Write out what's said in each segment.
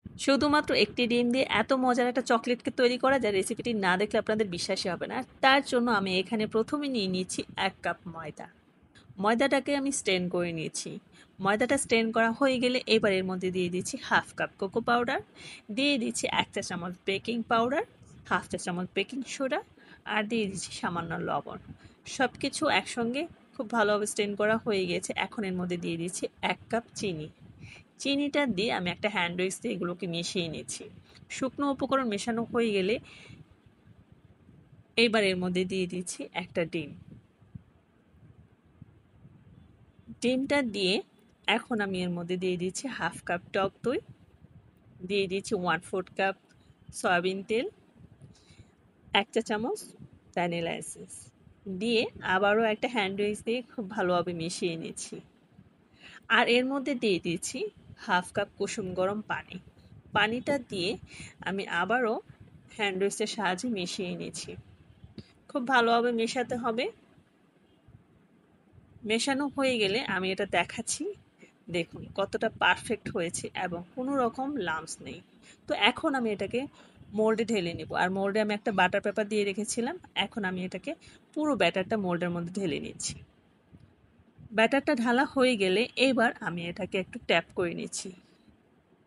শুধুমাত্র একটি ডিম দিয়ে এত মজার একটা চকলেটকে তৈরি করা যায়, রেসিপিটি না দেখলে আপনাদের বিশ্বাসই হবে না। আর তার জন্য আমি এখানে প্রথমে নিয়ে নিয়েছি 1 কাপ ময়দা। ময়দাটাকে আমি স্ট্রেন করে নিয়েছি। ময়দাটা স্ট্রেন করা হয়ে গেলে এবার এর মধ্যে দিয়ে দিচ্ছি 1/2 কাপ কোকো পাউডার, দিয়ে দিচ্ছি 1 চা চামচ বেকিং পাউডার, 1/2 চা চামচ বেকিং সোডা, আর দিয়ে দিচ্ছি সামান্য লবণ। সব কিছু একসঙ্গে খুব ভালোভাবে স্ট্রেন করা হয়ে গেছে। এখন এর মধ্যে দিয়ে দিচ্ছি 1 কাপ চিনি। চিনিটা দিয়ে আমি একটা হ্যান্ড উইক্স দিয়ে এগুলোকে মিশিয়ে নিচ্ছি। শুকনো উপকরণ মেশানো হয়ে গেলে এবার এর মধ্যে দিয়ে দিচ্ছি একটা ডিম। ডিমটা দিয়ে এখন আমি এর মধ্যে দিয়ে দিচ্ছি 1/2 কাপ টক দই, দিয়ে দিচ্ছি 1/4 কাপ সয়াবিন তেল, 1 চা চামচ ভ্যানিলা এসেন্স দিয়ে আবারও একটা হ্যান্ড উইক্স দিয়ে খুব ভালোভাবে মিশিয়ে নিচ্ছি। আর এর মধ্যে দিয়ে দিচ্ছি 1/2 কাপ কুসুম গরম পানি। পানিটা দিয়ে আমি আবারও হ্যান্ড উইক্সের সাহায্যে মিশিয়ে নিচ্ছি। খুব ভালোভাবে মেশাতে হবে। মেশানো হয়ে গেলে আমি এটা দেখাচ্ছি। দেখুন কতটা পারফেক্ট হয়েছে এবং কোনো রকম লাম্পস নেই। তো এখন আমি এটাকে মোল্ডে ঢেলে নেব। আর মোল্ডে আমি একটা বাটার পেপার দিয়ে রেখেছিলাম। এখন আমি এটাকে পুরো ব্যাটারটা মোল্ডের মধ্যে ঢেলে নিচ্ছি। ব্যাটারটা ঢালা হয়ে গেলে এবার আমি এটাকে একটু ট্যাপ করে নিচ্ছি।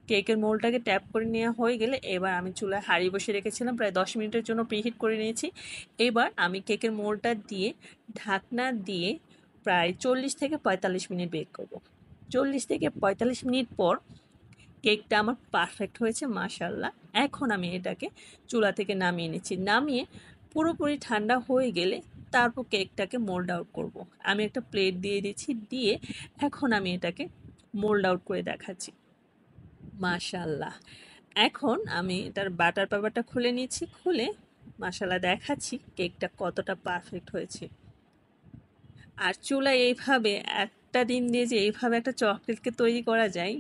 কেকের মোল্ডটাকে ট্যাপ করে নেওয়া হয়ে গেলে এবার আমি চুলায় হাঁড়ি বসিয়ে রেখেছিলাম, প্রায় 10 মিনিটের জন্য প্রিহিট করে নিয়েছি। এবার আমি কেকের মোল্ডটা দিয়ে ঢাকনা দিয়ে প্রায় 40 থেকে 45 মিনিট বেক করব। 40 থেকে 45 মিনিট পর কেকটা আমার পারফেক্ট হয়েছে মাশাআল্লাহ। এখন আমি এটাকে চুলা থেকে নামিয়ে নিচ্ছি। নামিয়ে পুরোপুরি ঠান্ডা হয়ে গেলে তারপর কেকটাকে মোল্ড আউট করব। আমি একটা প্লেট দিয়ে দিচ্ছি, দিয়ে এখন আমি এটাকে মোল্ড আউট করে দেখাচ্ছি। মাশাআল্লাহ। এখন আমি এটার বাটার পেপারটা খুলে নিচ্ছি, খুলে মাশাআল্লাহ দেখাচ্ছি কেকটা কতটা পারফেক্ট হয়েছে। আর চুলায় এইভাবে একটা ডিম দিয়ে যে এইভাবে একটা চকলেটকে তৈরি করা যায়,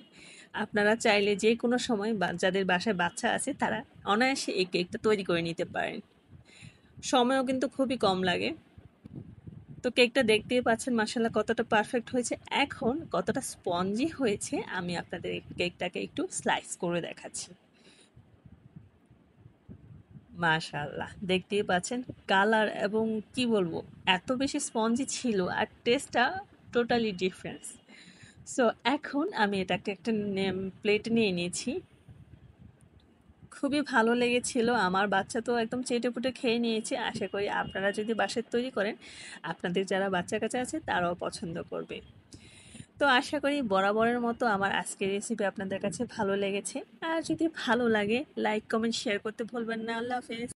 আপনারা চাইলে যে কোনো সময় যাদের বাসায় বাচ্চা আছে তারা অনায়াসে এই কেকটা তৈরি করে নিতে পারেন। সময়ও কিন্তু খুবই কম লাগে। তো কেকটা দেখতেই পাচ্ছেন মাশাআল্লাহ কতটা পারফেক্ট হয়েছে। এখন কতটা স্পঞ্জি হয়েছে আমি আপনাদের কেকটাকে একটু স্লাইস করে দেখাচ্ছি। মাশাআল্লাহ দেখতেই পাচ্ছেন কালার এবং কি বলবো, এত বেশি স্পঞ্জি ছিল আর টেস্টটা টোটালি ডিফারেন্স। সো এখন আমি এটাকে একটা প্লেটে নিয়ে নিয়েছি। খুবই ভালো লেগেছিল, আমার বাচ্চা তো একদম চেটেপুটে খেয়ে নিয়েছে। আশা করি আপনারা যদি বাসায় তৈরি করেন, আপনাদের যারা বাচ্চা কাচ্চা আছে তারাও পছন্দ করবে। তো আশা করি বরাবরের মতো আমার আজকের রেসিপি আপনাদের কাছে ভালো লেগেছে। আর যদি ভালো লাগে লাইক কমেন্ট শেয়ার করতে ভুলবেন না। আল্লাহ হাফেজ।